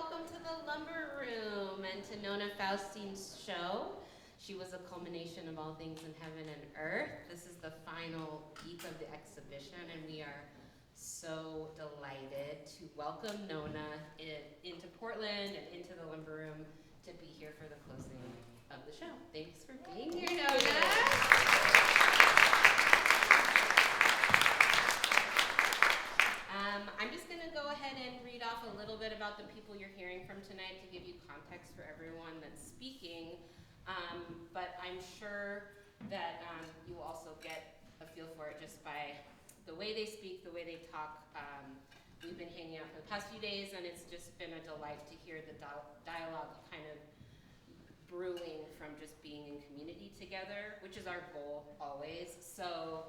welcome to the Lumber Room and to Nona Faustine's show. She was a culmination of all things in heaven and earth. This is the final week of the exhibition, and we are so delighted to welcome Nona into Portland and into the Lumber Room to be here for the closing of the show. Thanks for being here, Nona. I'm just going to go ahead and read off a little bit about the people you're hearing from tonight to give you context for everyone that's speaking. But I'm sure that you will also get a feel for it just by the way they speak, the way they talk. We've been hanging out for the past few days, and it's just been a delight to hear the dialogue kind of brewing from just being in community together, which is our goal always. So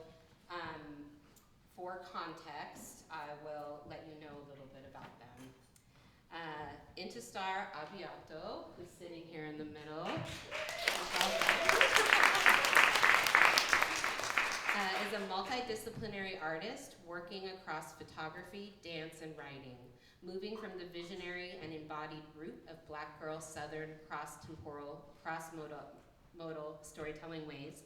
for context, I will let you know a little bit about them. Intisar Abioto, who's sitting here in the middle, is a multi-disciplinary artist working across photography, dance, and writing, moving from the visionary and embodied root of Black girl Southern cross-temporal, cross-modal storytelling ways.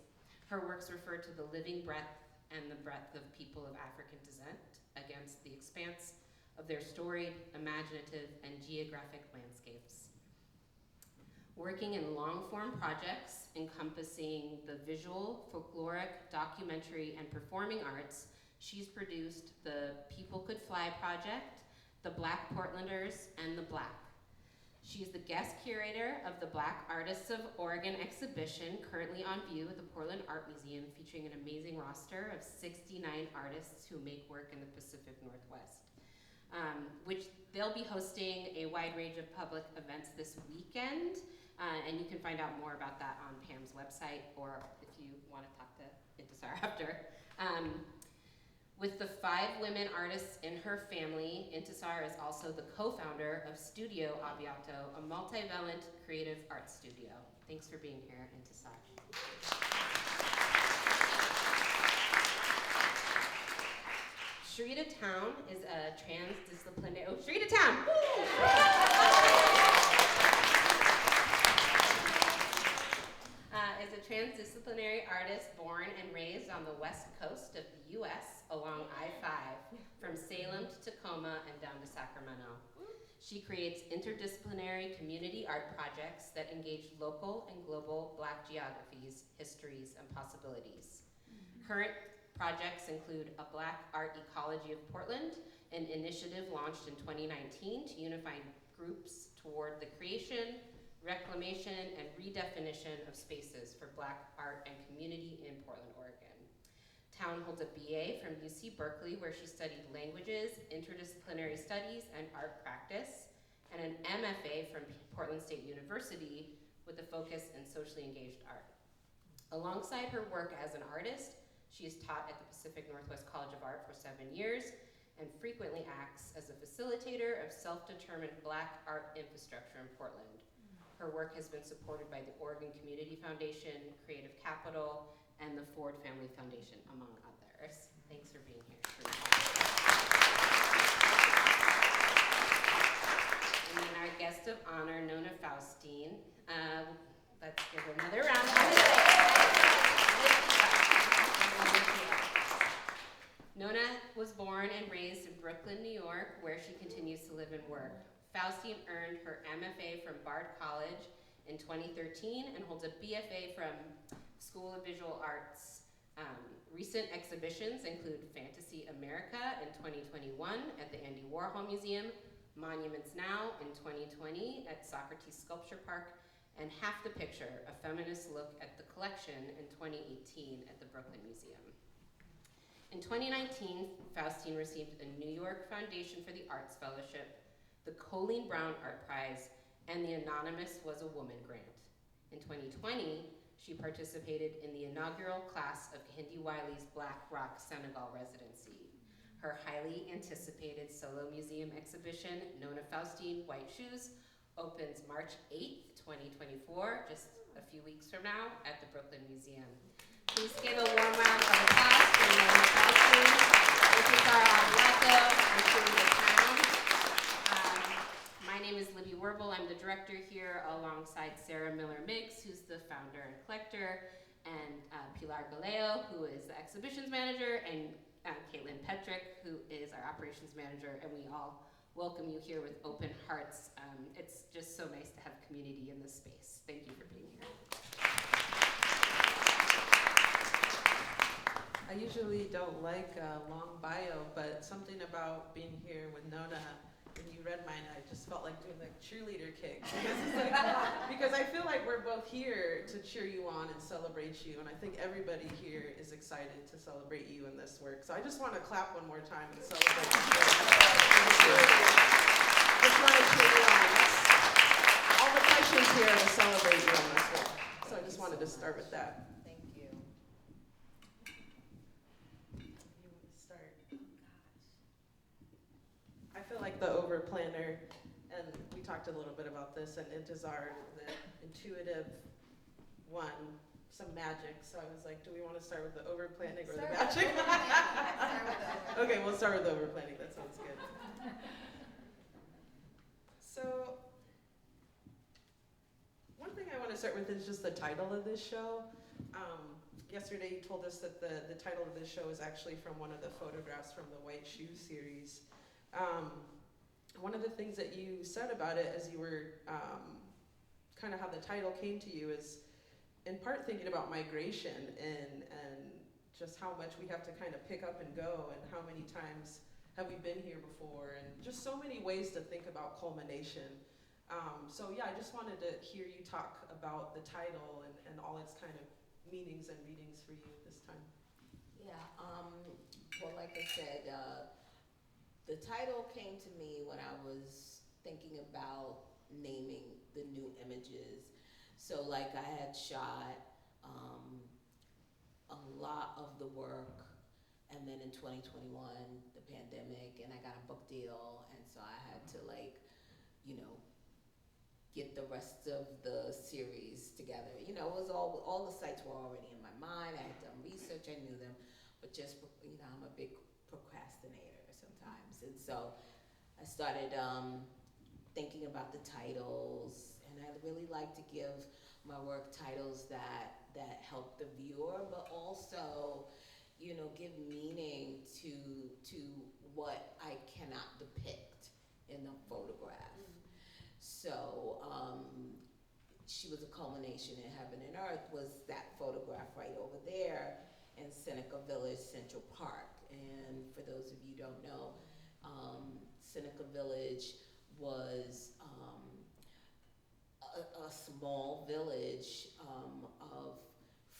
Her works refer to the living breath and the breadth of people of African descent against the expanse of their storied, imaginative, and geographic landscapes. Working in long-form projects encompassing the visual, folkloric, documentary, and performing arts, she's produced the People Could Fly project, the Black Portlanders, and the Black. She is the guest curator of the Black Artists of Oregon exhibition, currently on view at the Portland Art Museum, featuring an amazing roster of 69 artists who make work in the Pacific Northwest. Which they'll be hosting a wide range of public events this weekend, and you can find out more about that on Pam's website, or if you want to talk to Intisar after. With the 5 women artists in her family, Intisar is also the co-founder of Studio Abioto, a multivalent creative art studio. Thanks for being here, Intisar. Sharita Towne is a transdisciplinary, Sharita Towne! Is a transdisciplinary artist born and raised on the west coast of the U.S. along I-5, from Salem to Tacoma and down to Sacramento. She creates interdisciplinary community art projects that engage local and global Black geographies, histories, and possibilities. Current projects include a Black Art Ecology of Portland, an initiative launched in 2019 to unify groups toward the creation, reclamation, and redefinition of spaces for Black art and community in Portland, Oregon. Towne holds a BA from UC Berkeley, where she studied languages, interdisciplinary studies, and art practice, and an MFA from Portland State University with a focus in socially engaged art. Alongside her work as an artist, she has taught at the Pacific Northwest College of Art for 7 years and frequently acts as a facilitator of self-determined Black art infrastructure in Portland. Her work has been supported by the Oregon Community Foundation, Creative Capital, and the Ford Family Foundation, among others. Thanks for being here. And then our guest of honor, Nona Faustine. Let's give another round of Nona was born and raised in Brooklyn, New York, where she continues to live and work. Faustine earned her MFA from Bard College in 2013 and holds a BFA from School of Visual Arts. Recent exhibitions include Fantasy America in 2021 at the Andy Warhol Museum, Monuments Now in 2020 at Socrates Sculpture Park, and Half the Picture, a feminist look at the collection in 2018 at the Brooklyn Museum. In 2019, Faustine received a New York Foundation for the Arts Fellowship, the Colleen Brown Art Prize, and the Anonymous Was a Woman grant. In 2020, she participated in the inaugural class of Hindi Wiley's Black Rock Senegal residency. Her highly anticipated solo museum exhibition, Nona Faustine, White Shoes, opens March 8th, 2024, just a few weeks from now, at the Brooklyn Museum. Please give a warm round of applause for Nona Faustine, Intisar Abioto, and Sharita Towne. My name is Libby Werble. I'm the director here alongside Sarah Miller-Miggs, who's the founder and collector, and Pilar Galeo, who is the exhibitions manager, and Caitlin Petrick, who is our operations manager, and we all welcome you here with open hearts. It's just so nice to have community in this space. Thank you for being here. I usually don't like a long bio, but something about being here with Nona, when you read mine, I just felt like doing like cheerleader kicks. Because I feel like we're both here to cheer you on and celebrate you, and I think everybody here is excited to celebrate you in this work. So I just want to clap one more time and celebrate you. Just want to cheer you on. All the questions here are to celebrate you on this work. So I just wanted to start with that. I feel like the over planner, and we talked a little bit about this, and Intisar, the intuitive one, some magic. So I was like, do we want to start with the over planning or the magic? Okay, we'll start with the over planning. That sounds good. So one thing I want to start with is just the title of this show. Yesterday you told us that the title of this show is actually from one of the photographs from the White Shoe series. One of the things that you said about it as you were kind of how the title came to you is in part thinking about migration and just how much we have to kind of pick up and go, and how many times have we been here before, and just so many ways to think about culmination. So yeah, I just wanted to hear you talk about the title and all its kind of meanings and readings for you this time. Yeah, well, like I said, the title came to me when I was thinking about naming the new images. So like I had shot a lot of the work, and then in 2021, the pandemic, and I got a book deal, and so I had to get the rest of the series together. It was all the sites were already in my mind. I had done research, I knew them, but just, I'm a big procrastinator sometimes. And so I started thinking about the titles, and I really like to give my work titles that help the viewer, but also, give meaning to what I cannot depict in a photograph. So She Was a Culmination in Heaven and Earth was that photograph right over there in Seneca Village, Central Park. And for those of you who don't know, Seneca Village was a small village of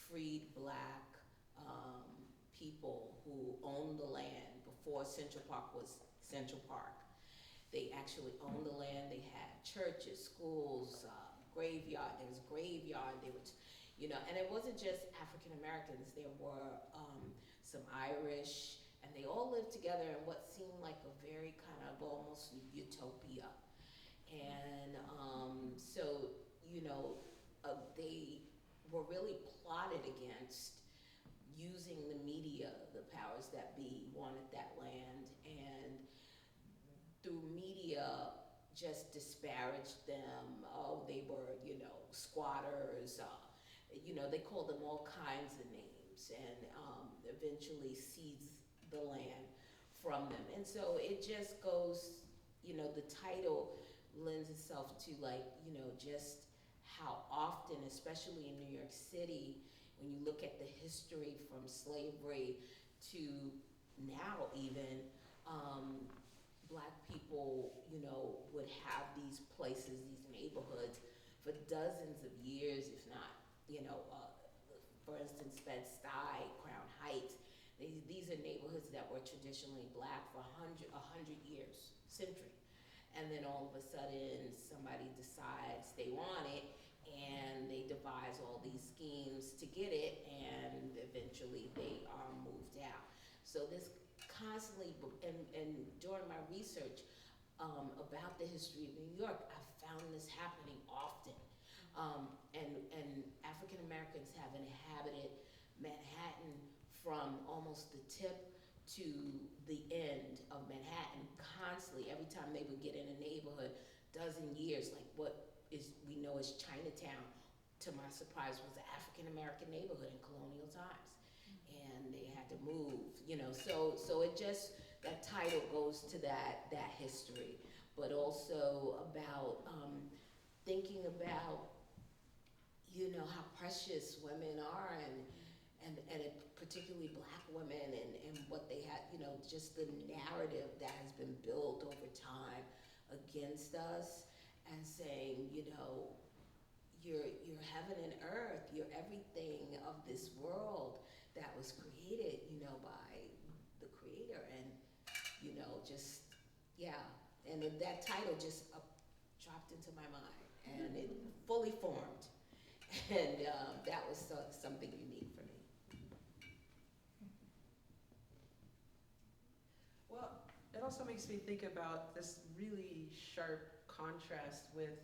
freed Black people who owned the land before Central Park was Central Park. They actually owned the land. They had churches, schools, graveyard. There was a graveyard. They would, and it wasn't just African Americans. There were some Irish, and they all lived together in what seemed like a very kind of almost utopia. And so, they were really plotted against using the media, the powers that be wanted that land, and through media just disparaged them. Oh, they were, squatters. They called them all kinds of names, and eventually seized the land from them. And so it just goes, the title lends itself to just how often, especially in New York City, when you look at the history from slavery to now even, Black people, would have these places, these neighborhoods for dozens of years, if not, for instance, Bed-Stuy, Crown Heights. These are neighborhoods that were traditionally Black for 100 years, century. And then all of a sudden, somebody decides they want it, and they devise all these schemes to get it, and eventually they are moved out. So this constantly, and during my research about the history of New York, I found this happening often. And African Americans have inhabited Manhattan from almost the tip to the end of Manhattan constantly. Every time they would get in a neighborhood, dozen years, like what we know as Chinatown, to my surprise, was an African American neighborhood in colonial times, and they had to move, so it just, that title goes to that history, but also about thinking about how precious women are, and particularly Black women, and what they had, just the narrative that has been built over time against us, and saying, you're heaven and earth, you're everything of this world that was created, by the Creator, and just, yeah, and that title just dropped into my mind, and it fully formed, and that was something unique for me. Well, it also makes me think about this really sharp contrast with,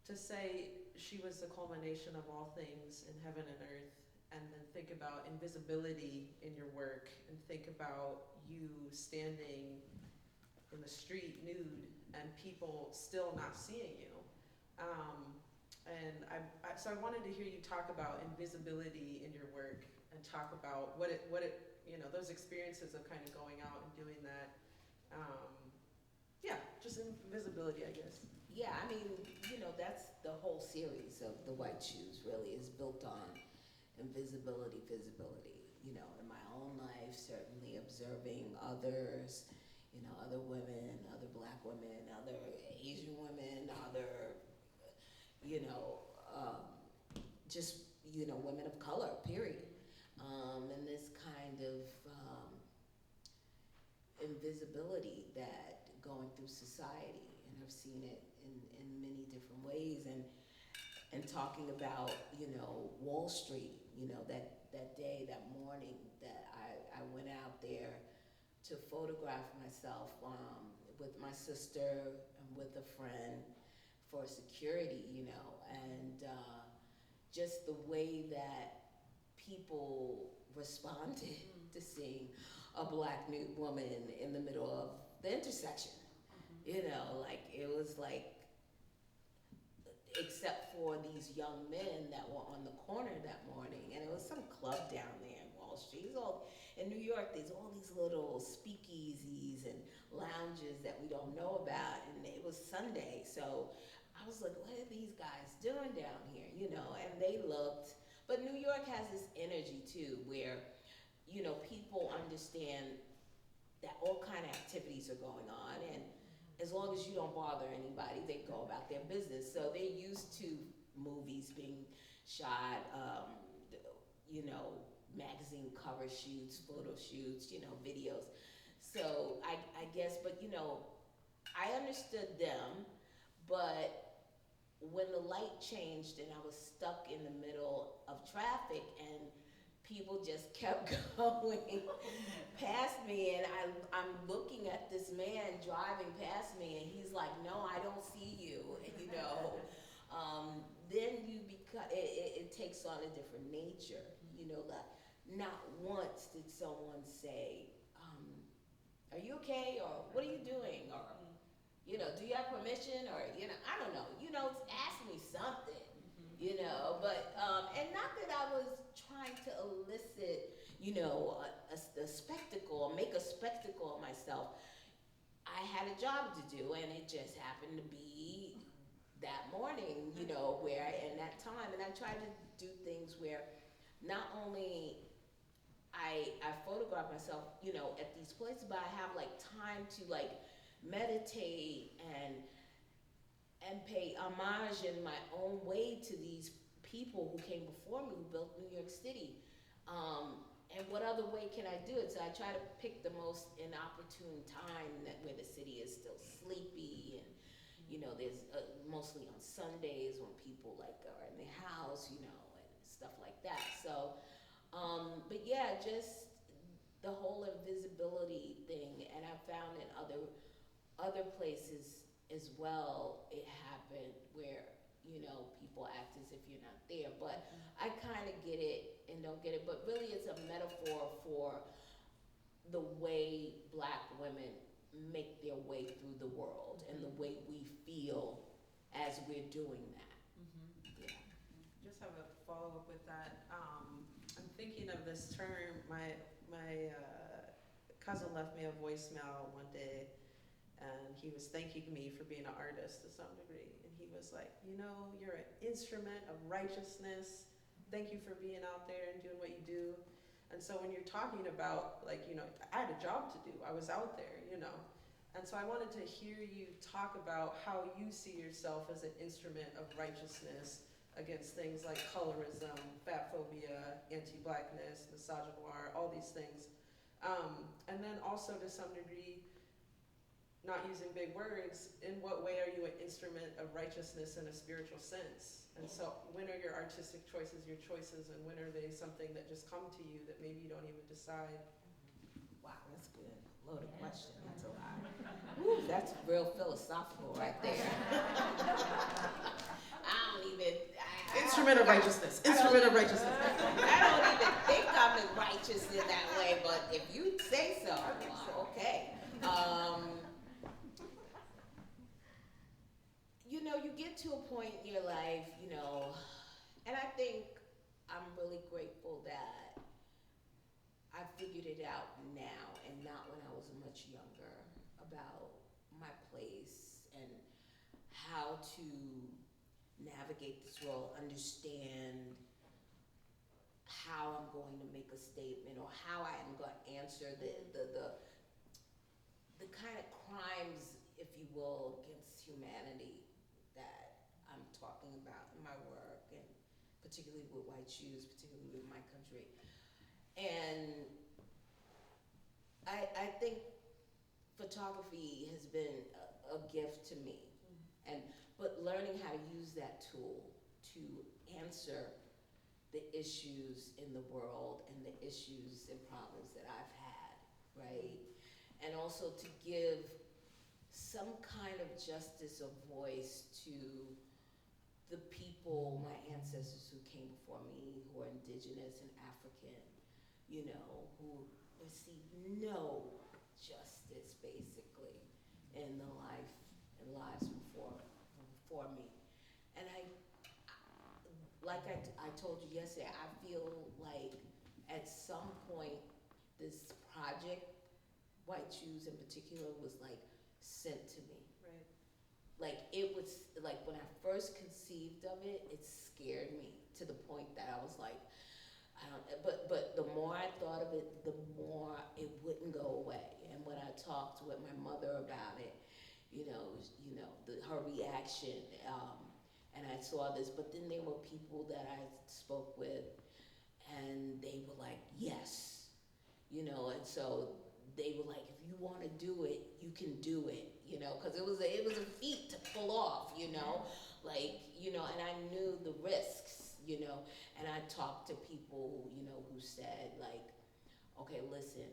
to say she was the culmination of all things in heaven and earth, and then think about invisibility in your work, and think about you standing in the street nude and people still not seeing you. And so I wanted to hear you talk about invisibility in your work, and talk about what it those experiences of kind of going out and doing that. Yeah, just invisibility, I guess. Yeah, I mean, that's the whole series of The White Shoes, really, is built on invisibility, visibility. In my own life, certainly observing others, other women, other Black women, other Asian women, other, just, women of color, period. And this kind of invisibility that going through society, and I've seen it in many different ways, and talking about, Wall Street, that day, that morning that I went out there to photograph myself with my sister and with a friend for security, and just the way that people responded to seeing a Black nude woman in the middle of the intersection. Like, it was like, except for these young men that were on the corner that morning, and it was some club down there in Wall Street. In New York, there's all these little speakeasies and lounges that we don't know about, and it was Sunday, so I was like, what are these guys doing down here, and they looked, but New York has this energy too, where, people understand that all kind of activities are going on, and as long as you don't bother anybody, they go about their business. So they're used to movies being shot, magazine cover shoots, photo shoots, videos. So I guess, but I understood them, but when the light changed and I was stuck in the middle of traffic and people just kept going past me, and I'm looking at this man driving past me, and he's like, no, I don't see you, then it takes on a different nature, that not once did someone say, are you okay, or what are you doing, or, do you have permission, or, I don't know, ask me something. But, and not that I was trying to elicit, a spectacle, or make a spectacle of myself. I had a job to do, and it just happened to be that morning, where in that time, and I tried to do things where not only I photograph myself, at these places, but I have like time to like meditate and pay homage in my own way to these people who came before me, who built New York City. And what other way can I do it? So I try to pick the most inopportune time where the city is still sleepy, and there's mostly on Sundays when people like are in their house, and stuff like that. So, but yeah, just the whole invisibility thing, and I found in other places as well, it happened where, people act as if you're not there. But I kind of get it and don't get it, but really it's a metaphor for the way Black women make their way through the world, and the way we feel as we're doing that. Yeah. Just have a follow-up with that. I'm thinking of this term. My cousin left me a voicemail one day, and he was thanking me for being an artist to some degree. And he was like, you know, you're an instrument of righteousness. Thank you for being out there and doing what you do. And so when you're talking about, like, you know, I had a job to do. I was out there, you know. And so I wanted to hear you talk about how you see yourself as an instrument of righteousness against things like colorism, fat phobia, anti-blackness, misogynoir, all these things. And then also to some degree, not using big words, in what way are you an instrument of righteousness in a spiritual sense? And so when are your artistic choices your choices, and when are they something that just come to you that maybe you don't even decide? Wow, that's good. Loaded question. That's a lot. Ooh, that's real philosophical right there. I don't even. Instrument of righteousness. Instrument of righteousness. I don't even think I'm as righteous in that way, but if you say so, okay. You know, you get to a point in your life, you know, and I think I'm really grateful that I figured it out now and not when I was much younger about my place and how to navigate this world, understand how I'm going to make a statement or how I am going to answer the kind of crimes, if you will, against humanity that I'm talking about in my work, and particularly with white shoes, particularly with my country. And I think photography has been a gift to me. But learning how to use that tool to answer the issues in the world and the issues and problems that I've had, right? And also to give some kind of justice or voice to the people, my ancestors who came before me, who are indigenous and African, you know, who received no justice, basically, in the lives before me. And like I told you yesterday, I feel like at some point this project, White Shoes in particular, was like sent to me. Right. Like it was, like when I first conceived of it, it scared me to the point that I was like, but the more I thought of it, the more it wouldn't go away. And when I talked with my mother about it, her reaction, and I saw this, but then there were people that I spoke with, and they were like, yes, and so they were like, if you want to do it, you can do it, because it was a feat to pull off, like, and I knew the risks, and I talked to people, who said, like, okay, listen,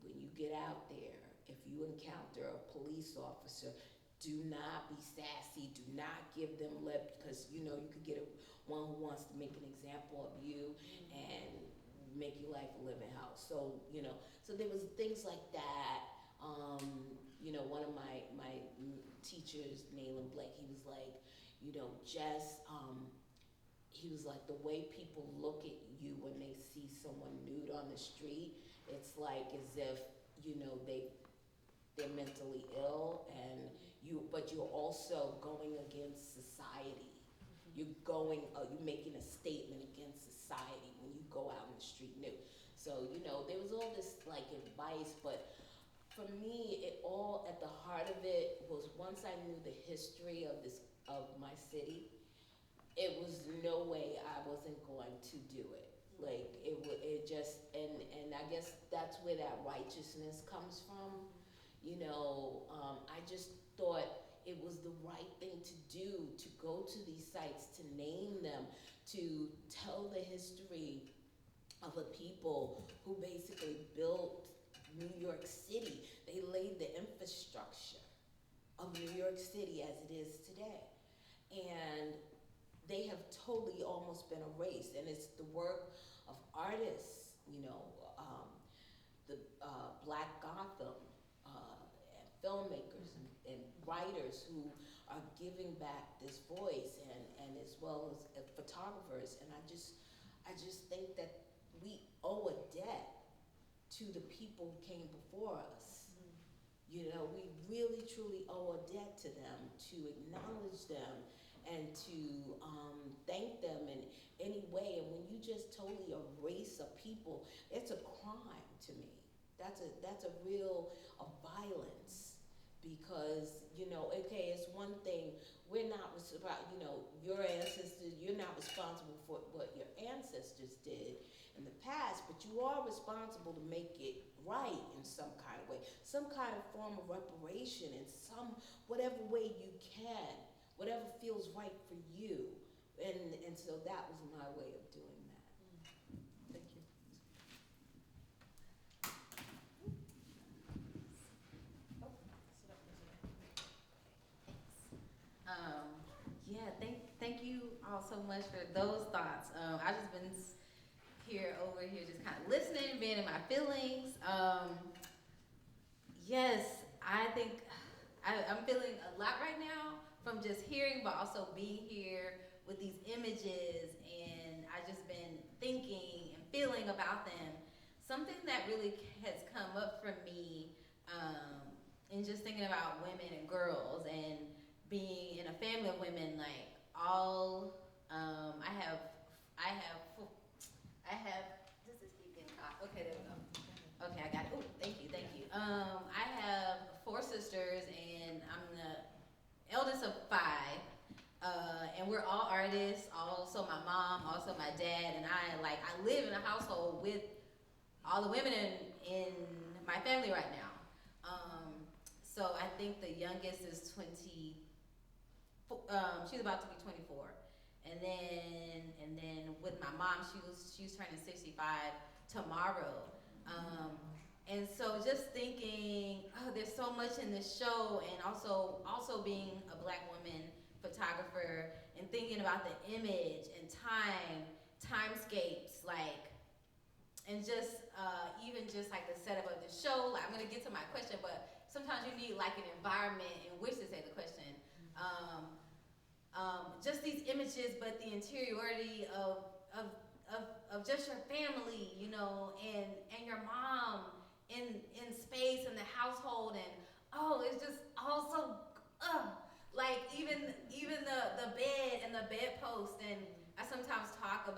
when you get out there, if you encounter a police officer, do not be sassy, do not give them lip, because you could get one who wants to make an example of you and make your life a living hell. So, so there was things like that. One of my teachers, Nayland Blake, he was like, Jess, he was like, the way people look at you when they see someone nude on the street, it's like as if, they're mentally ill, and but you're also going against society. You're making a statement against society when you go out in the street nude. So, there was all this like advice, but for me, it all, at the heart of it was, once I knew the history of my city, it was no way I wasn't going to do it. Like, it just, and I guess that's where that righteousness comes from. I just thought it was the right thing to do, to go to these sites, to name them, to tell the history of a people who basically built New York City. They laid the infrastructure of New York City as it is today. And they have totally almost been erased. And it's the work of artists, the Black Gotham, and filmmakers and writers who are giving back this voice, and as well as photographers. And I just think that we owe a debt to the people who came before us. You know, we really truly owe a debt to them, to acknowledge them and to thank them in any way. And when you just totally erase a people, it's a crime to me. That's a real violence, because, you know, okay, it's one thing, we're not your ancestors, you're not responsible for what your ancestors did in the past, but you are responsible to make it right in some kind of way, some kind of form of reparation in some, whatever way you can, whatever feels right for you. And so that was my way of doing that. Thank you. Yeah, thank you all so much for those thoughts. I've just been over here just kind of listening, being in my feelings. Yes, I think I'm feeling a lot right now from just hearing, but also being here with these images, and I've just been thinking and feeling about them. Something that really has come up for me in just thinking about women and girls and being in a family of women, like all, I have, this is keep getting caught. Okay, there we go. Okay, I got it. Oh, thank you. I have 4 sisters, and I'm the eldest of 5. And we're all artists, also my mom, also my dad, and I live in a household with all the women in my family right now. So I think the youngest is 20, she's about to be 24. And then with my mom, she's turning 65 tomorrow. And so just thinking, oh, there's so much in this show, and also being a Black woman photographer and thinking about the image and timescapes, and just even just like the setup of the show. I'm gonna get to my question, but sometimes you need like an environment in which to say the question. Just these images, but the interiority of just your family, you know, and your mom in space in the household, and it's just also like even the bed and the bedpost. And I sometimes talk to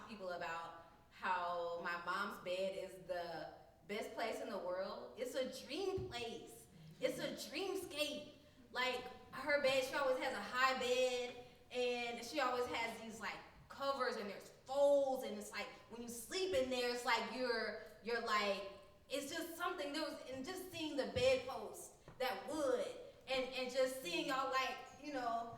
people about how my mom's bed is the best place in the world. It's a dream place. It's a dreamscape. Like her bed, she always has a high bed, and she always has these like covers, and there's folds, and it's like when you sleep in there, it's like you're like, it's just something. And just seeing the bedpost, that wood, and just seeing y'all like, you know.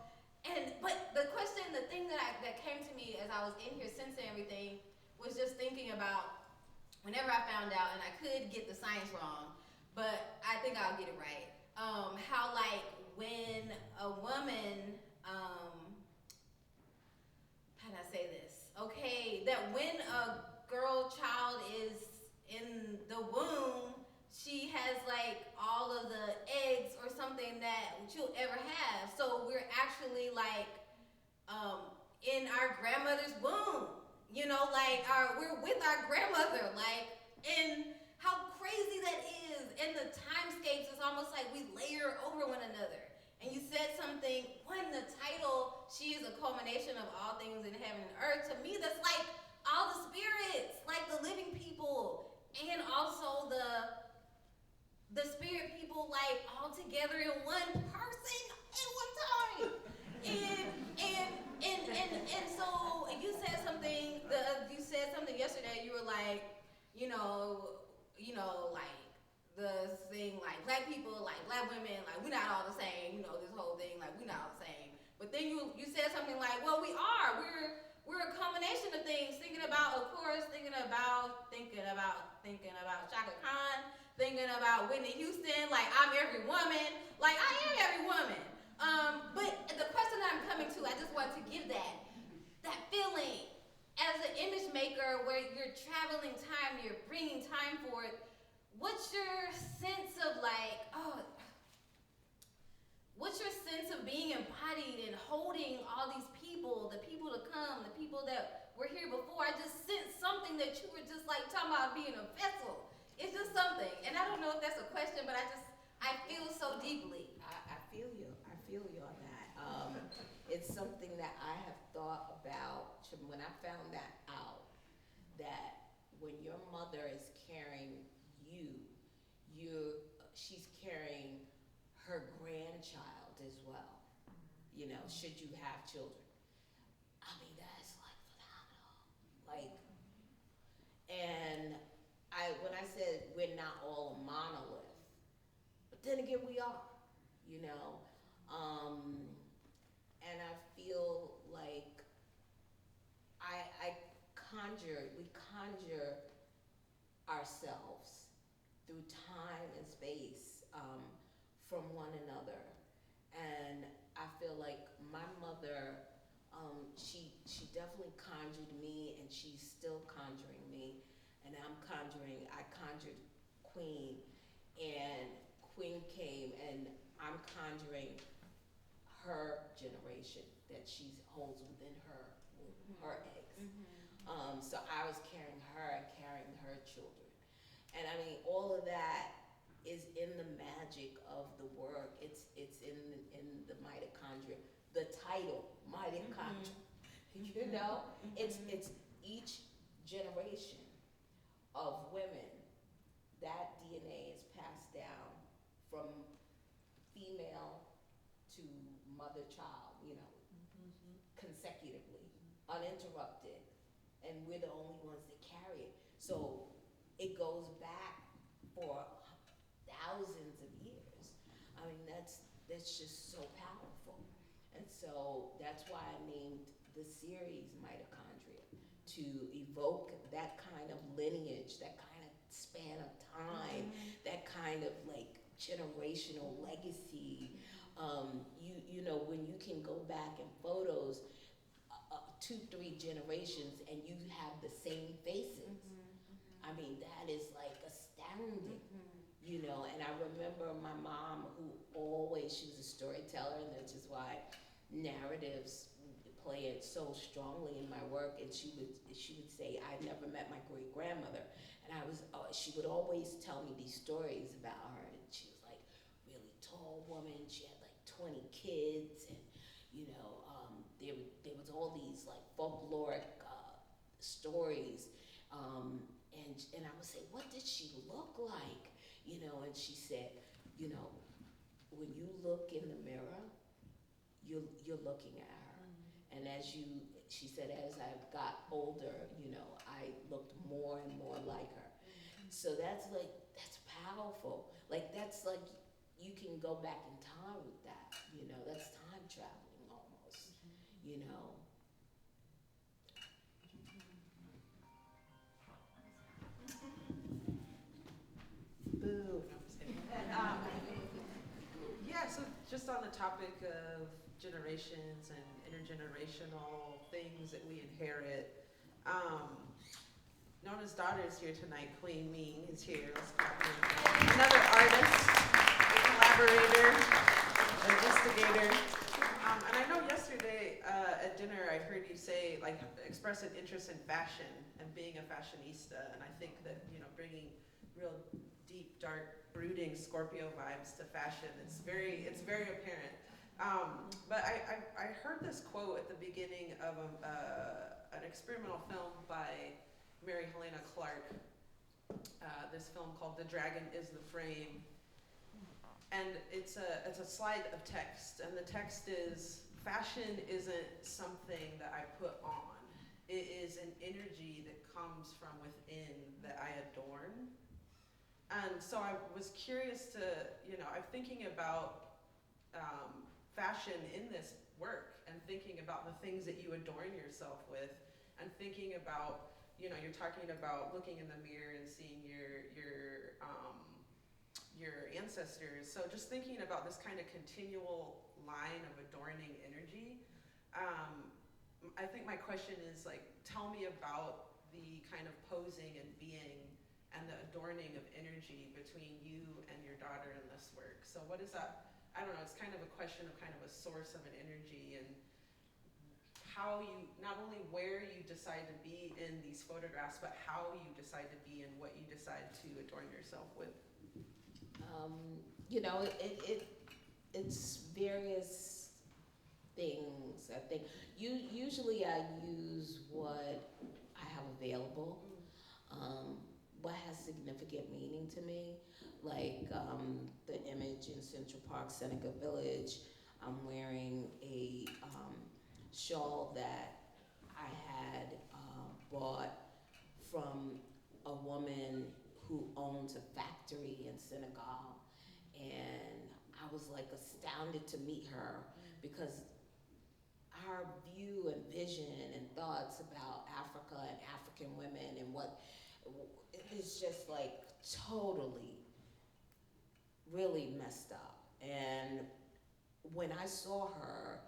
But the question, the thing that came to me as I was in here sensing everything, was just thinking about whenever I found out, and I could get the science wrong, but I think I'll get it right. How like when a woman, how do I say this? Okay, that when a child is in the womb, she has like all of the eggs or something that she'll ever have. So we're actually like in our grandmother's womb, you know, like we're with our grandmother, like, and how crazy that is. And the timescapes, it's almost like we layer over one another. And you said something, when the title, she is a culmination of all things in heaven and earth, to me that's like all the spirits, like the living people, and also the spirit people, like all together in one person at one time. And so you said something yesterday. You were like, you know, like the thing, like Black people, like Black women, like we're not all the same. You know, this whole thing, like we're not all the same. But then you said something like, well, we are. We're a combination of things. Thinking about, of course, thinking about Shaka Khan, thinking about Whitney Houston. Like I'm every woman. Like I am every woman. But the question that I'm coming to, I just want to give that feeling as an image maker, where you're traveling time, you're bringing time for it. What's your sense of like, what's embodied and holding all these people, the people to come, the people that were here before. I just sensed something that you were just like talking about being a vessel. It's just something. And I don't know if that's a question, but I feel so deeply. I feel you. I feel you on that. It's something that I have thought about when I found that out, that when your mother is carrying she's carrying her grandchild as well, you know, should you have children. I mean, that's like phenomenal. Like, and when I said we're not all a monolith, but then again we are, you know. And I feel like we conjure ourselves through time and space from one another. And I feel like my mother, she definitely conjured me, and she's still conjuring me. And I conjured Queen, and Queen came, and I'm conjuring her generation that she holds within her eggs. So I was carrying her and carrying her children. And I mean, all of that is in the magic of the work. It's in the mitochondria. The title, mitochondria. You know, it's each generation of women, that DNA is passed down from female to mother-child, you know, consecutively, uninterrupted, and we're the only ones that carry it. So it goes back for thousands of years. I mean, that's just so powerful. And so that's why I named the series Mitochondria, to evoke that kind of lineage, that kind of span of time, that kind of like generational legacy. You know, when you can go back in photos 2-3 generations and you have the same faces. I mean, that is like astounding, you know. And I remember my mom, who she was a storyteller, and that's just why narratives play it so strongly in my work. And she would say, I never met my great grandmother, and she would always tell me these stories about her. And she was like really tall woman. She had like 20 kids, and you know, there was all these like folkloric stories. And I would say, what did she look like? You know, and she said, you know, when you look in the mirror, you're looking at her. And she said, as I got older, you know, I looked more and more like her. So that's powerful. Like, that's like, you can go back in time with that, you know, that's time traveling almost, you know. Boo. No, I'm just kidding. Yeah, so just on the topic of generations and intergenerational things that we inherit, Nona's daughter is here tonight. Queen Ming is here. Another artist, a collaborator, a investigator. And I know yesterday at dinner I heard you say, like, express an interest in fashion and being a fashionista. And I think that, you know, bringing real deep, dark, brooding Scorpio vibes to fashion, it's very apparent. But I heard this quote at the beginning of an experimental film by Mary Helena Clark, this film called The Dragon is the Frame. And it's a slide of text, and the text is, fashion isn't something that I put on. It is an energy that comes from within that I adorn. And so I was curious to, you know, I'm thinking about fashion in this work, and thinking about the things that you adorn yourself with, and thinking about, you know, you're talking about looking in the mirror and seeing your ancestors. So just thinking about this kind of continual line of adorning energy. I think my question is, like, tell me about the kind of posing and being and the adorning of energy between you and your daughter in this work. So what is that? I don't know, it's kind of a question of kind of a source of an energy, and how you, not only where you decide to be in these photographs, but how you decide to be and what you decide to adorn yourself with. You know, it's various things. I think usually I use what I have available, what has significant meaning to me, like the image in Central Park, Seneca Village. I'm wearing a shawl that I had bought from a woman who owns a factory in Senegal, and I was like astounded to meet her because our view and vision and thoughts about Africa and African women and what is just like totally really messed up. And when I saw her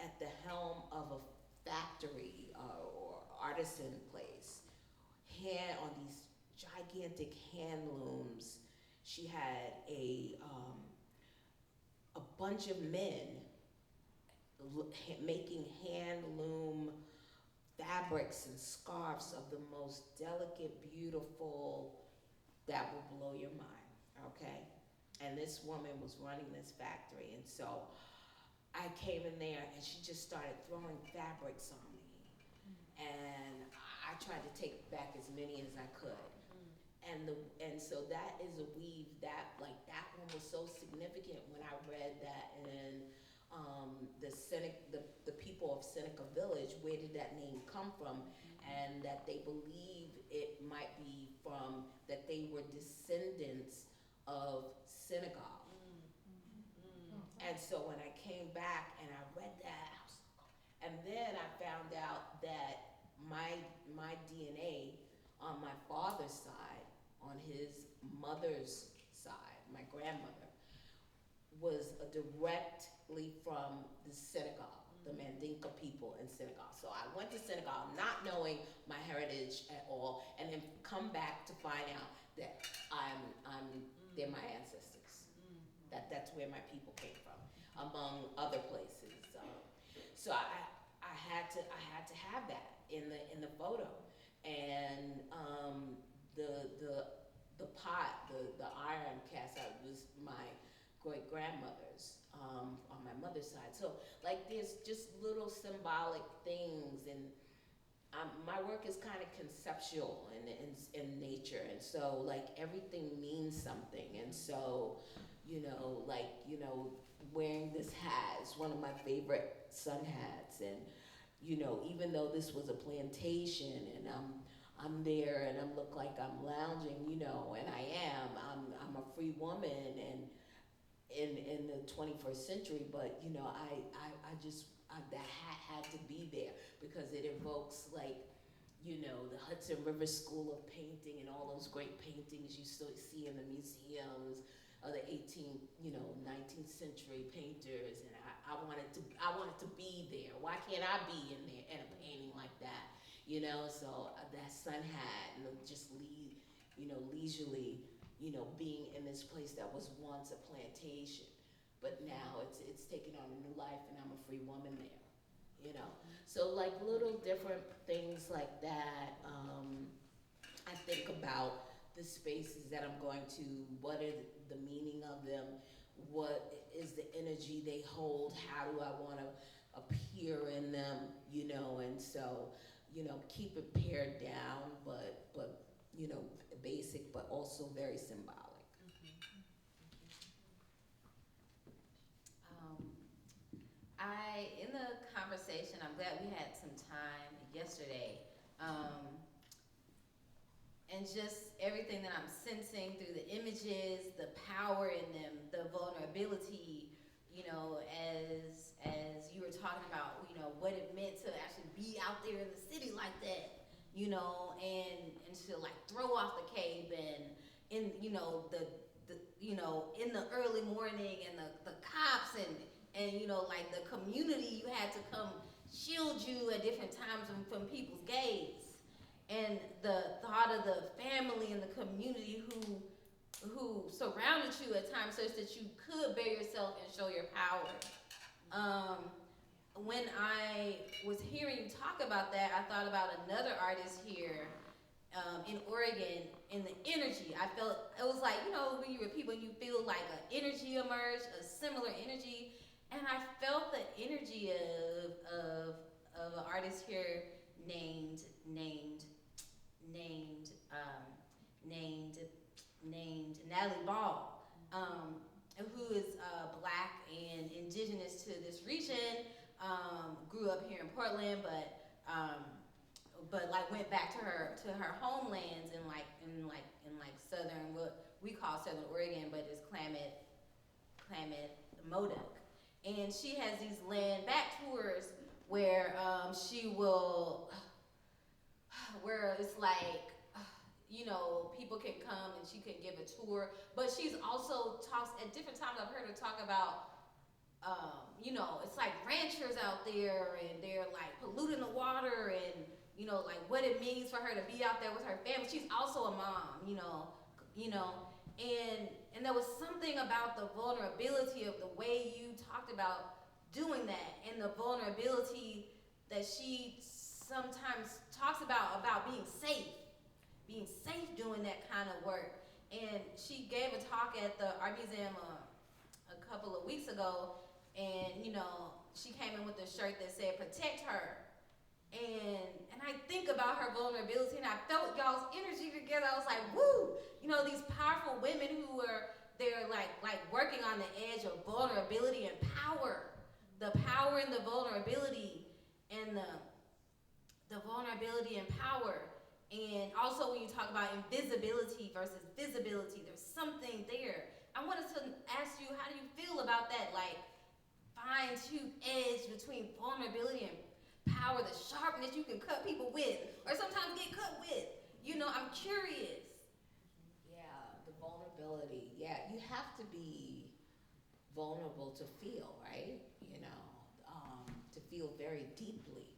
at the helm of a factory or artisan place, on these gigantic hand looms, she had a bunch of men making hand loom fabrics and scarves of the most delicate, beautiful, that will blow your mind, okay? And this woman was running this factory, and so I came in there and she just started throwing fabrics on me. And I tried to take back as many as I could. And so that is a weave that one was so significant when I read that in the people of Seneca Village, where did that name come from? And that they believe it might be from, that they were descendants of Senegal. And so when I came back and I read that, and then I found out that my DNA on my father's side, on his mother's side, my grandmother, was directly from the Senegal, the Mandinka people in Senegal. So I went to Senegal not knowing my heritage at all, and then come back to find out that they're my ancestors. That's where my people came from, among other places. So I had to have that in the photo, and the pot, the iron cast out was my great grandmother's on my mother's side. So like there's just little symbolic things, and my work is kind of conceptual in nature, and so like everything means something. And so wearing this hat is one of my favorite sun hats, and even though this was a plantation and I'm there and I look like I'm lounging, and I'm a free woman and in the 21st century, but that hat had to be there because it evokes the Hudson River School of Painting and all those great paintings you still see in the museums of the 18th, 19th century painters, and I wanted to be there. Why can't I be in there in a painting like that? So that sun hat and just leisurely, being in this place that was once a plantation, but now it's taken on a new life, and I'm a free woman there. So like little different things like that. I think about the spaces that I'm going to, what is the meaning of them, what is the energy they hold, how do I want to appear in them, and so, keep it pared down, but basic, but also very symbolic. In the conversation, I'm glad we had some time yesterday, and just everything that I'm sensing through the images, the power in them, the vulnerability, as you were talking about, what it meant to actually be out there in the city like that, and to like throw off the cape, and in in the early morning, and the cops and like the community, you had to come shield you at different times from people's gaze, and the thought of the family and the community who who surrounded you at times such that you could bear yourself and show your power. When I was hearing you talk about that, I thought about another artist here in Oregon, in the energy. I felt, it was like, you know, when you're with people and you feel like an energy emerge, a similar energy, and I felt the energy of an artist here named Natalie Ball, who is black and indigenous to this region. Grew up here in Portland, but like went back to her homelands in southern, what we call Southern Oregon, but it's Klamath Modoc. And she has these land back tours where she will, where it's like, you know, people can come and she can give a tour, but she's also talks at different times. I've heard her talk about, you know, it's like ranchers out there and they're like polluting the water and, you know, like what it means for her to be out there with her family. She's also a mom, you know, and there was something about the vulnerability of the way you talked about doing that and the vulnerability that she sometimes talks about being safe doing that kind of work. And she gave a talk at the Art Museum a couple of weeks ago, and you know, she came in with a shirt that said "Protect Her," and I think about her vulnerability, and I felt y'all's energy together. I was like, woo! You know, these powerful women who are they're like working on the edge of vulnerability and power, the power and the vulnerability, and the vulnerability and power. And also when you talk about invisibility versus visibility, there's something there. I wanted to ask you, how do you feel about that, like, fine-tooth edge between vulnerability and power, the sharpness you can cut people with, or sometimes get cut with? You know, I'm curious. Yeah, the vulnerability. Yeah, you have to be vulnerable to feel, right? You know, to feel very deeply,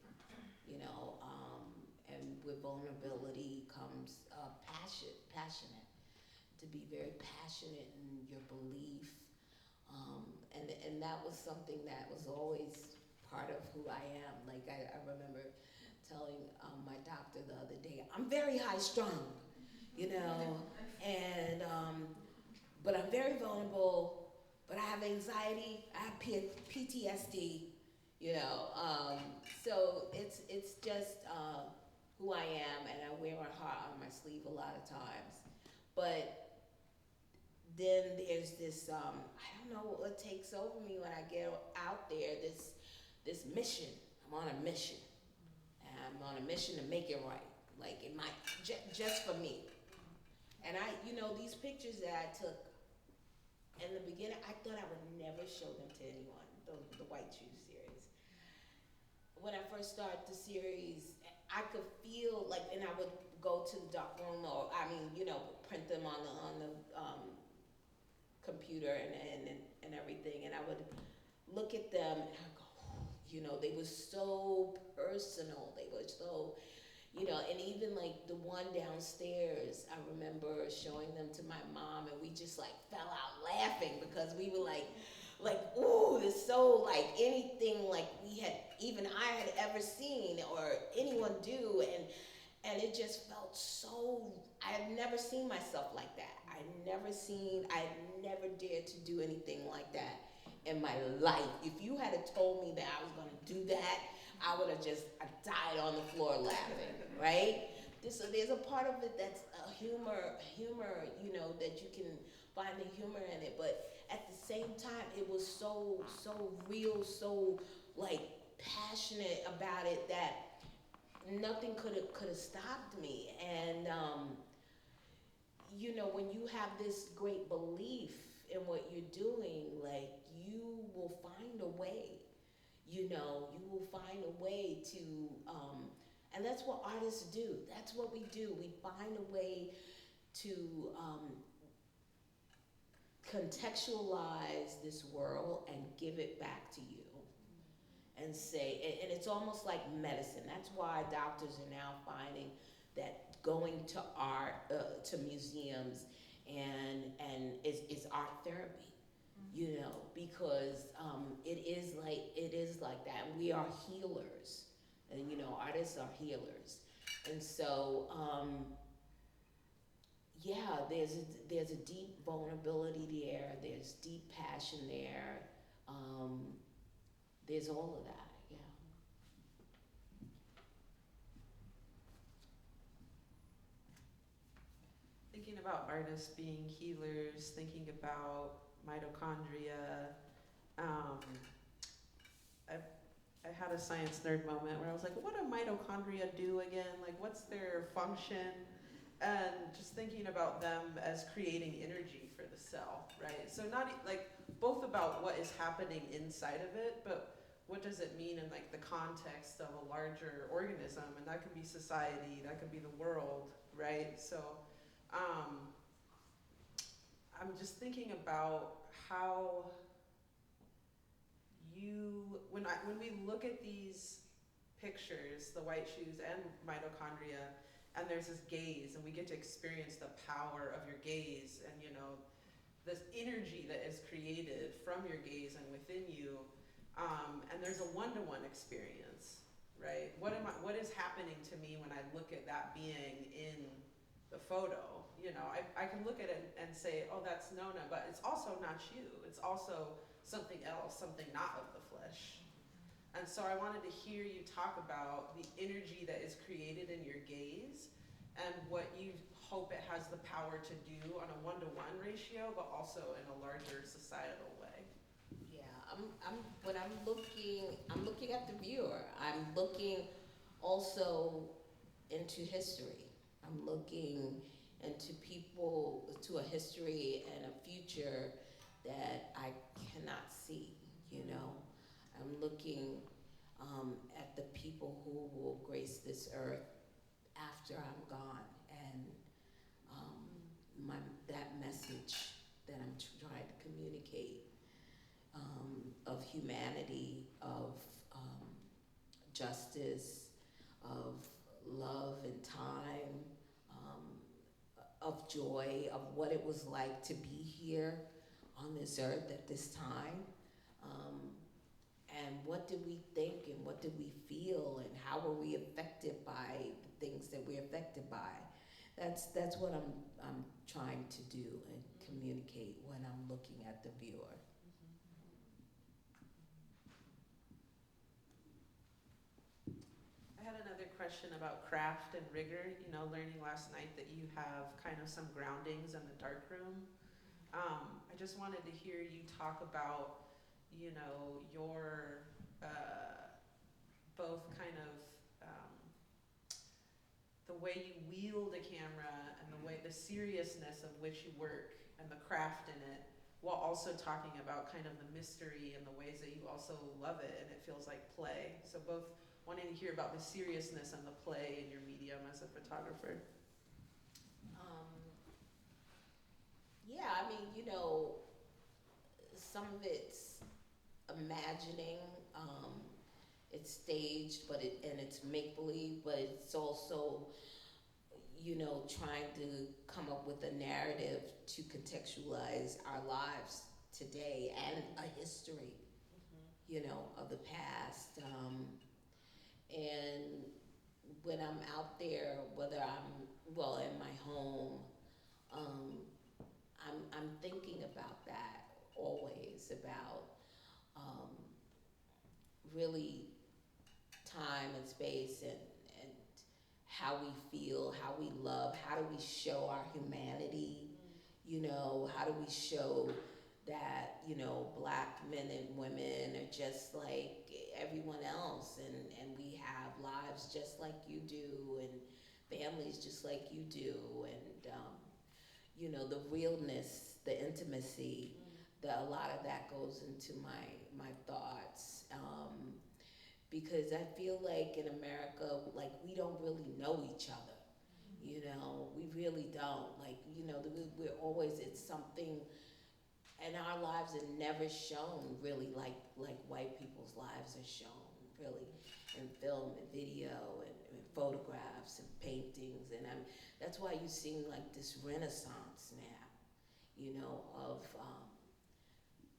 you know, and with vulnerability comes passionate, to be very passionate in your belief, and that was something that was always part of who I am. Like I remember telling my doctor the other day, I'm very high strung, you know, and but I'm very vulnerable, but I have anxiety, I have PTSD, you know, so it's just who I am, and I wear my heart on my sleeve a lot of times. But then there's this, I don't know what takes over me when I get out there, this mission. I'm on a mission. And I'm on a mission to make it right. Like it might, just for me. And I, you know, these pictures that I took in the beginning, I thought I would never show them to anyone, the White Shoes series. When I first started the series, I could feel like, and I would go to the dark room, or you know, print them on the computer and everything, and I would look at them and I would go, you know, they were so personal. They were so, you know, and even like the one downstairs, I remember showing them to my mom, and we just like fell out laughing because we were like, ooh, it's so like anything like even I had ever seen or anyone do, and it just felt so, I had never seen myself like that. I had never dared to do anything like that in my life. If you had told me that I was gonna do that, I would have just died on the floor laughing, right? So there's a part of it that's humor, you know, that you can find the humor in it, but at the same time, it was so real, so like passionate about it that nothing could have stopped me. And you know, when you have this great belief in what you're doing, like you will find a way. You know, you will find a way to, and that's what artists do. That's what we do. We find a way to contextualize this world and give it back to you. And say, and it's almost like medicine. That's why doctors are now finding that going to art, to museums, and it's art therapy, you know, because it is like that. And we are healers, and you know, artists are healers, and so yeah, there's a deep vulnerability there. There's deep passion there. There's all of that. Yeah. Thinking about artists being healers, thinking about mitochondria. I, I had a science nerd moment where I was like, what do mitochondria do again? Like, what's their function? And just thinking about them as creating energy for the cell, right? So like both about what is happening inside of it, but what does it mean in like the context of a larger organism? And that could be society, that could be the world, right? So I'm just thinking about how when we look at these pictures, the white shoes and mitochondria, and there's this gaze, and we get to experience the power of your gaze, and you know, this energy that is created from your gaze and within you, and there's a one-to-one experience, right? What is happening to me when I look at that being in the photo? You know, I can look at it and say, oh, that's Nona, but it's also not you. It's also something else, something not of the flesh. And so I wanted to hear you talk about the energy that is created in your gaze and what you hope it has the power to do on a one-to-one ratio, but also in a larger societal way. Yeah, I'm looking at the viewer. I'm looking also into history. I'm looking into people, to a history and a future that I cannot see, you know. I'm looking at the people who will grace this earth after I'm gone, and that message that I'm trying to communicate of humanity, of justice, of love and time, of joy, of what it was like to be here on this earth at this time. And what did we think, and what did we feel, and how were we affected by the things that we're affected by? That's what I'm trying to do and communicate when I'm looking at the viewer. I had another question about craft and rigor. You know, learning last night that you have kind of some groundings in the darkroom. I just wanted to hear you talk about, you know, your both kind of the way you wield a camera and the seriousness of which you work and the craft in it, while also talking about kind of the mystery and the ways that you also love it and it feels like play. So both wanting to hear about the seriousness and the play in your medium as a photographer. Yeah, I mean, you know, some of it's imagining, it's staged, and it's make-believe, but it's also, you know, trying to come up with a narrative to contextualize our lives today and a history, you know, of the past. And when I'm out there, whether I'm, in my home, I'm thinking about that always, about really time and space, and how we feel, how we love, how do we show our humanity, you know, how do we show that, you know, Black men and women are just like everyone else, and we have lives just like you do, and families just like you do, and you know, the realness, the intimacy, a lot of that goes into my thoughts, because I feel like in America, like, we don't really know each other, you know, we really don't, like, you know, we're always, it's something, and our lives are never shown really like white people's lives are shown, really, in film and video and photographs and paintings, and that's why you're seeing like this renaissance now, you know, of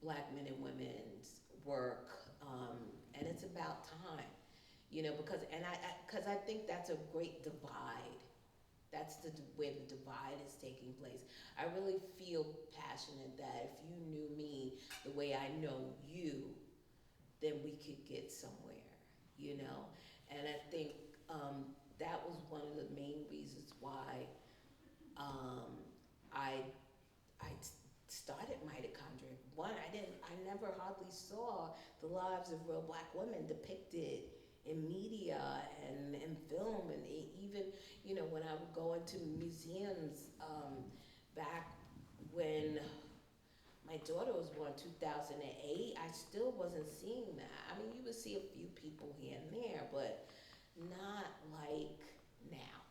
Black men and women's work, and it's about time, you know, because I think that's a great divide. That's where the divide is taking place. I really feel passionate that if you knew me the way I know you, then we could get somewhere, you know. And I think that was one of the main reasons why I started Mitochondria. One, I never hardly saw the lives of real Black women depicted in media and in film, and even, you know, when I would go into museums back when my daughter was born, 2008, I still wasn't seeing that. I mean, you would see a few people here and there, but not like now.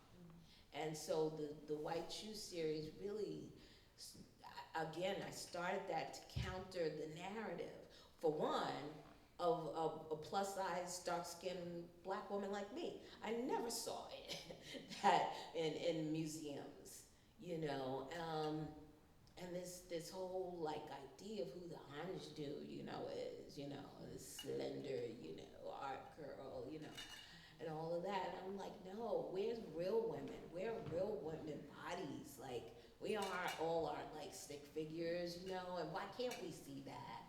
And so the White Shoe series really, again, I started that to counter the narrative. For one, of a plus-size, dark-skinned Black woman like me. I never saw it that in museums, you know. And this whole like idea of who the ingenue, you know, is, you know, this slender, you know, art girl, you know, and all of that. And I'm like, no, where's real women? Where are real women bodies? Like, we all aren't like stick figures, you know, and why can't we see that,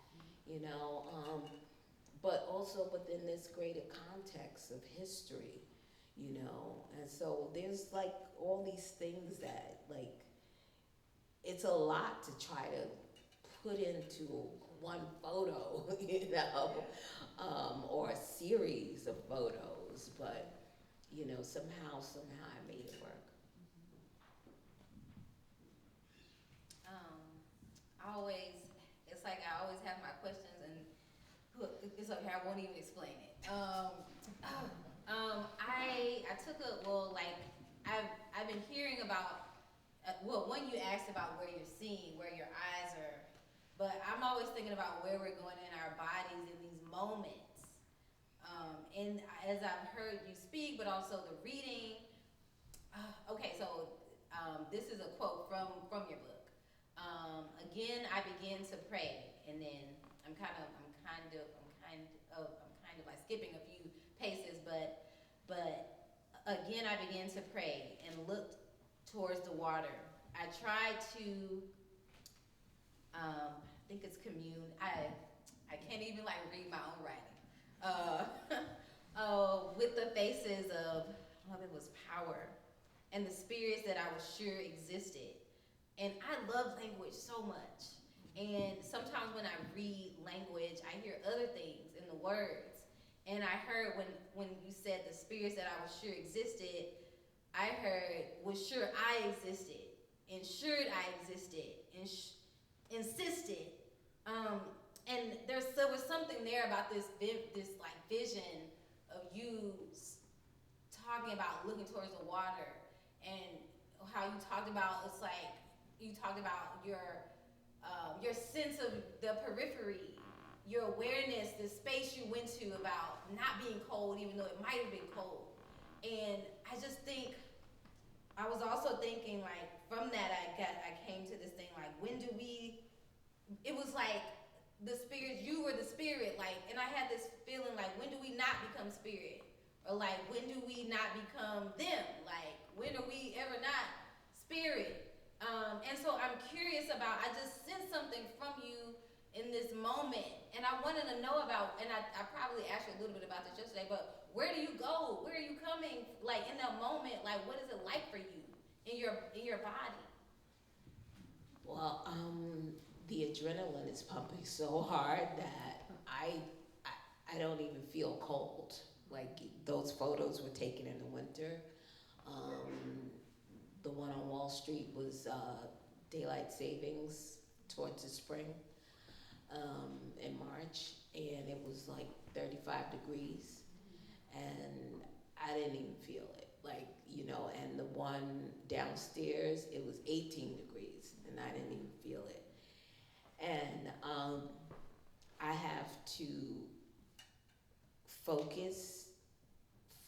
you know? But also within this greater context of history, you know? And so there's like all these things that like, it's a lot to try to put into one photo, you know, or a series of photos, but you know, somehow I made it work. It's like I always have my questions, and it's okay, I won't even explain it. I took I've been hearing about, one, you asked about where you're seeing, where your eyes are, but I'm always thinking about where we're going in our bodies in these moments. And as I've heard you speak, but also the reading, okay, so this is a quote from your book. Again, I began to pray, and then I'm kind of like skipping a few paces, but again, I began to pray and looked towards the water. I tried to, I think it's commune. I can't even like read my own writing. With the faces of, there was power and the spirits that I was sure existed. And I love language so much. And sometimes when I read language, I hear other things in the words. And I heard when you said the spirits that I was sure existed, I heard was sure I existed, ensured I existed, insisted. And there was something there about this like vision of you talking about looking towards the water, and how you talked about, it's like you talked about your sense of the periphery, your awareness, the space you went to about not being cold, even though it might have been cold. And I just think, I was also thinking, like, from that I came to this thing, like, it was like the spirit, you were the spirit, like, and I had this feeling like, when do we not become spirit? Or like, when do we not become them? Like, when are we ever not spirit? And so I'm curious about, I just sensed something from you in this moment, and I wanted to know about, and I probably asked you a little bit about this yesterday, but where do you go? Where are you coming? Like, in that moment, like, what is it like for you in your body? Well, the adrenaline is pumping so hard that I don't even feel cold. Like, those photos were taken in the winter. The one on Wall Street was daylight savings towards the spring in March, and it was like 35 degrees, and I didn't even feel it. Like, you know, and the one downstairs, it was 18 degrees, and I didn't even feel it. And I have to focus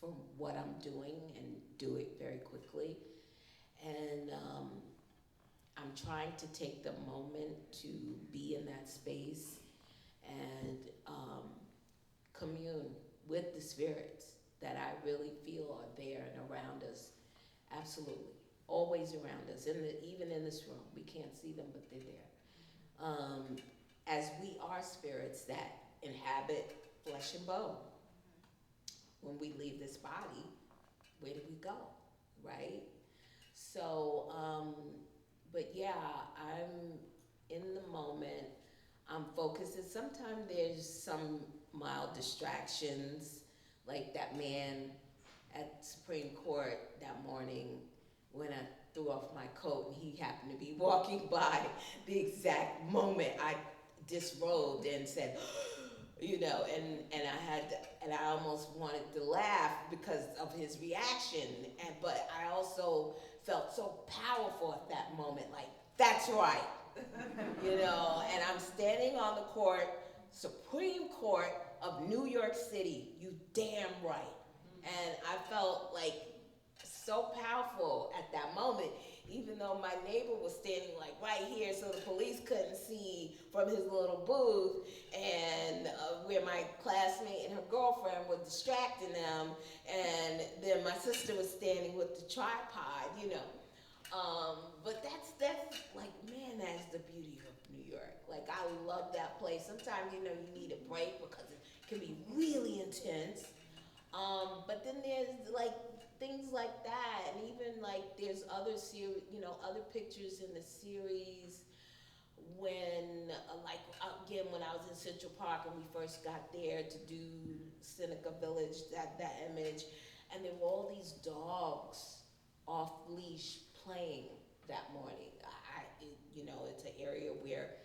from what I'm doing and do it very quickly. And I'm trying to take the moment to be in that space and commune with the spirits that I really feel are there and around us. Absolutely. Always around us. Even in this room. We can't see them, but they're there. As we are spirits that inhabit flesh and bone. When we leave this body, where do we go, right? So, but yeah, I'm in the moment, I'm focused, and sometimes there's some mild distractions, like that man at Supreme Court that morning when I threw off my coat and he happened to be walking by the exact moment I disrobed and said, you know, and I almost wanted to laugh because of his reaction, but I also felt so powerful at that moment, like, that's right, you know, and I'm standing on the court, Supreme Court of New York City, you damn right, and I felt like so powerful at that moment, even though my neighbor was standing like right here so the police couldn't see from his little booth, and where my classmate and her girlfriend were distracting them, and then my sister was standing with the tripod, you know. But that's like, man, that's the beauty of New York. Like, I love that place. Sometimes, you know, you need a break because it can be really intense. But then there's like things like that, and even like there's other other pictures in the series when, like, again, when I was in Central Park and we first got there to do Seneca Village, that image, and there were all these dogs off leash playing that morning. It's an area where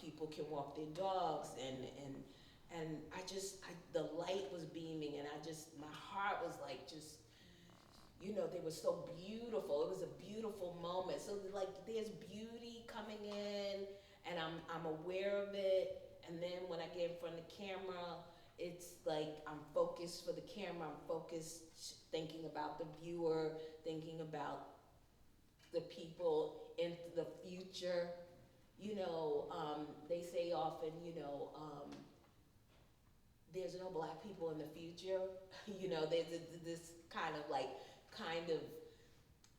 people can walk their dogs, and the light was beaming, and my heart was like just, they were so beautiful. It was a beautiful moment. So like, there's beauty coming in, and I'm aware of it. And then when I get in front of the camera, it's like I'm focused for the camera. I'm focused, thinking about the viewer, thinking about the people in the future. They say often, there's no black people in the future. There's this kind of,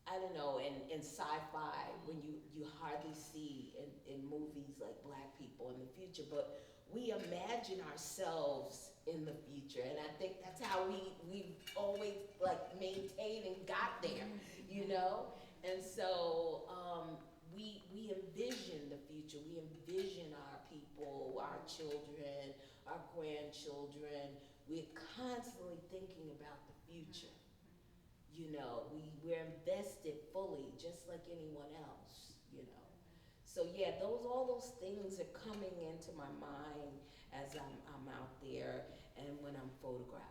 I don't know, in sci-fi, when you hardly see in movies like black people in the future, but we imagine ourselves in the future, and I think that's how we've always maintained and got there, And so we envision the future. We envision our people, our children, our grandchildren. We're constantly thinking about the future. We're invested fully, just like anyone else, So yeah, all those things are coming into my mind as I'm out there and when I'm photographing.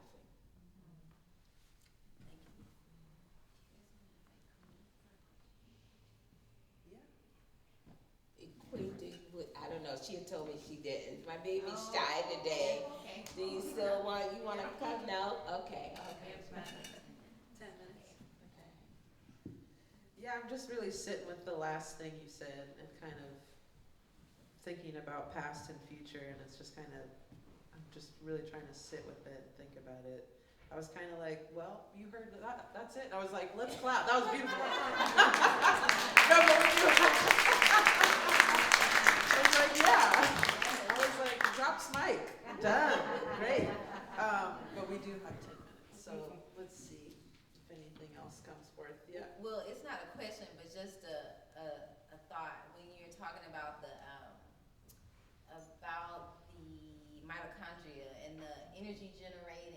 I don't know, she had told me she didn't. My baby's shy today. Okay. Do you still want to come? No? Okay. 10 minutes. Okay. Yeah, I'm just really sitting with the last thing you said and kind of thinking about past and future, and it's just kind of, I'm just really trying to sit with it and think about it. I was kind of like, well, you heard that, that's it. And I was like, let's clap. That was beautiful. No, but I was like, yeah. I was like, drops mic. Done. Great. But we do have 10 minutes, so let's see if anything else comes forth. Yeah. Well, it's not a question, but just a thought. When you're talking about the mitochondria and the energy generating,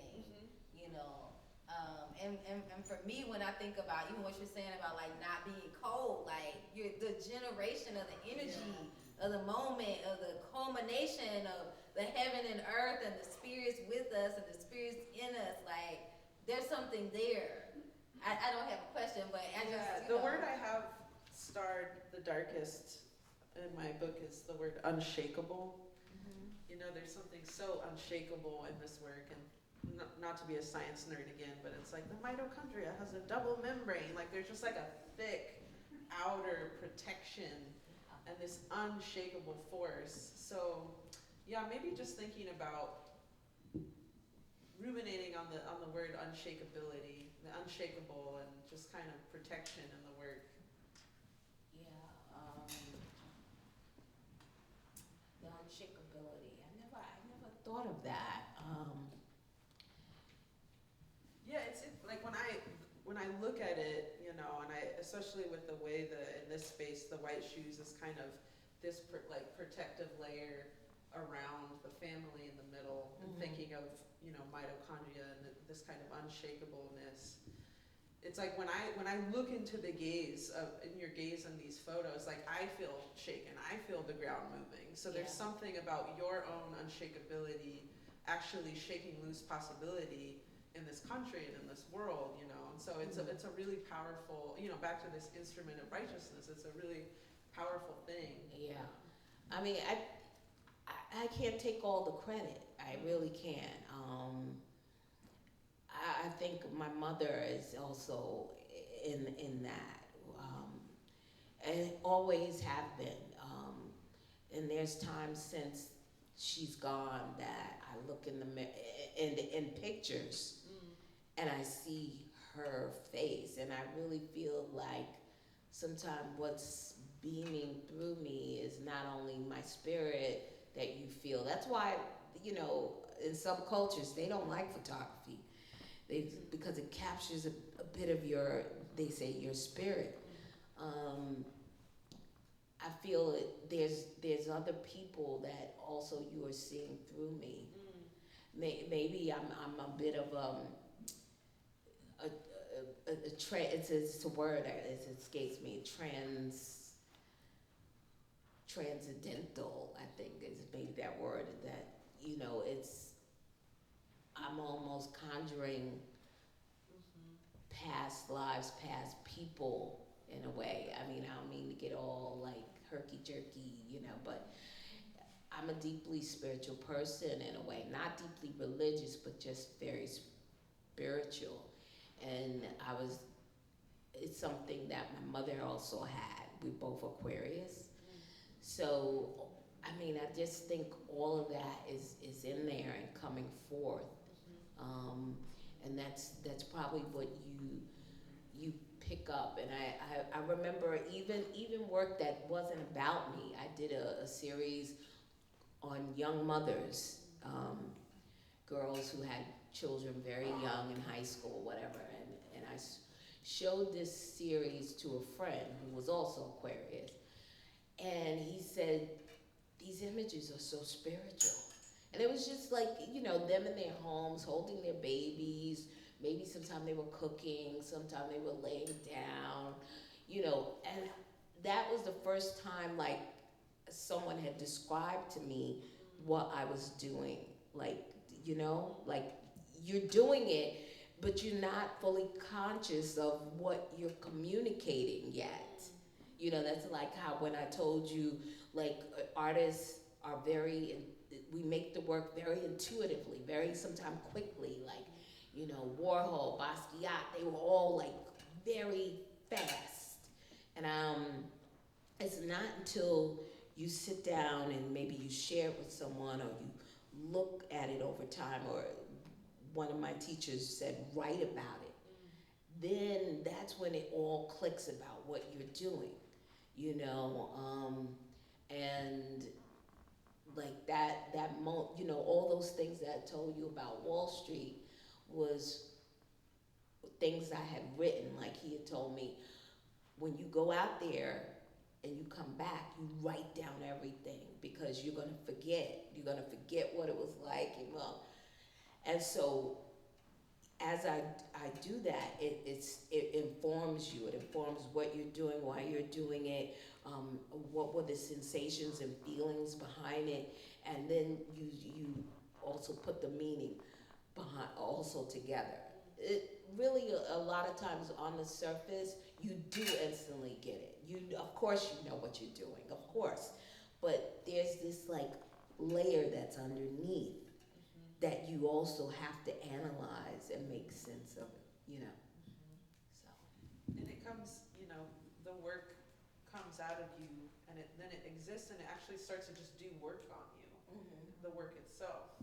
and for me, when I think about even what you're saying about like not being cold, like the generation of the energy of the moment, of the culmination of the heaven and earth and the spirits with us and the spirits in us, like there's something there. I don't have a question, but the word I have starred the darkest in my book is the word unshakable. There's something so unshakable in this work, and not to be a science nerd again, but it's like the mitochondria has a double membrane. Like there's just like a thick outer protection and this unshakable force. So yeah, maybe just thinking about ruminating on the word unshakability, the unshakable, and just kind of protection in the work. Yeah, the unshakability. I never thought of that. Yeah, it's like when I look at it, you know, and I especially with the way in this space the white shoes is kind of this protective layer around the family in the middle, and thinking of, you know, mitochondria and this kind of unshakableness. It's like when I look into the gaze in your gaze in these photos, like I feel shaken, I feel the ground moving. So there's something about your own unshakability actually shaking loose possibility in this country and in this world, you know. And so it's a really powerful, you know, back to this instrument of righteousness. It's a really powerful thing. Yeah, I mean, I can't take all the credit. I really can't. I think my mother is also in that, and always have been. And there's times since she's gone that I look in in pictures, and I see her face, and I really feel like sometimes what's beaming through me is not only my spirit that you feel. That's why, you know, in some cultures they don't like photography, because it captures a bit of your, they say, your spirit. I feel there's other people that also you are seeing through me. Maybe I'm a bit of it's a word that it escapes me. Transcendental, I think, is maybe that word, that, you know, I'm almost conjuring past lives, past people in a way. I mean, I don't mean to get all like herky-jerky, you know, but I'm a deeply spiritual person in a way. Not deeply religious, but just very spiritual. And it's something that my mother also had. We're both Aquarius. So, I mean, I just think all of that is in there and coming forth. And that's probably what you pick up. And I remember even work that wasn't about me. I did a series on young mothers, girls who had children very young in high school, whatever. And I showed this series to a friend who was also Aquarius. And he said, these images are so spiritual. And it was just like, you know, them in their homes holding their babies. Maybe sometime they were cooking, sometime they were laying down, you know. And that was the first time, like, someone had described to me what I was doing. Like, you know, like, you're doing it, but you're not fully conscious of what you're communicating yet. You know, that's like how when I told you, like, artists are we make the work very intuitively, very sometimes quickly, like, you know, Warhol, Basquiat, they were all like very fast. And it's not until you sit down and maybe you share it with someone, or you look at it over time, or one of my teachers said, write about it. Then that's when it all clicks about what you're doing, you know. And like you know, all those things that I told you about Wall Street was things I had written. Like, he had told me, when you go out there and you come back, you write down everything, because you're gonna forget. You're gonna forget what it was like, and so as I do that, it informs you. It informs what you're doing, why you're doing it, what were the sensations and feelings behind it, and then you also put the meaning behind also together. It really, a lot of times on the surface, you do instantly get it. Of course you know what you're doing, of course, but there's this like layer that's underneath that you also have to analyze and make sense of it, you know. So. And it comes, you know, the work comes out of you, and then it exists, and it actually starts to just do work on you, Mhm. the work itself.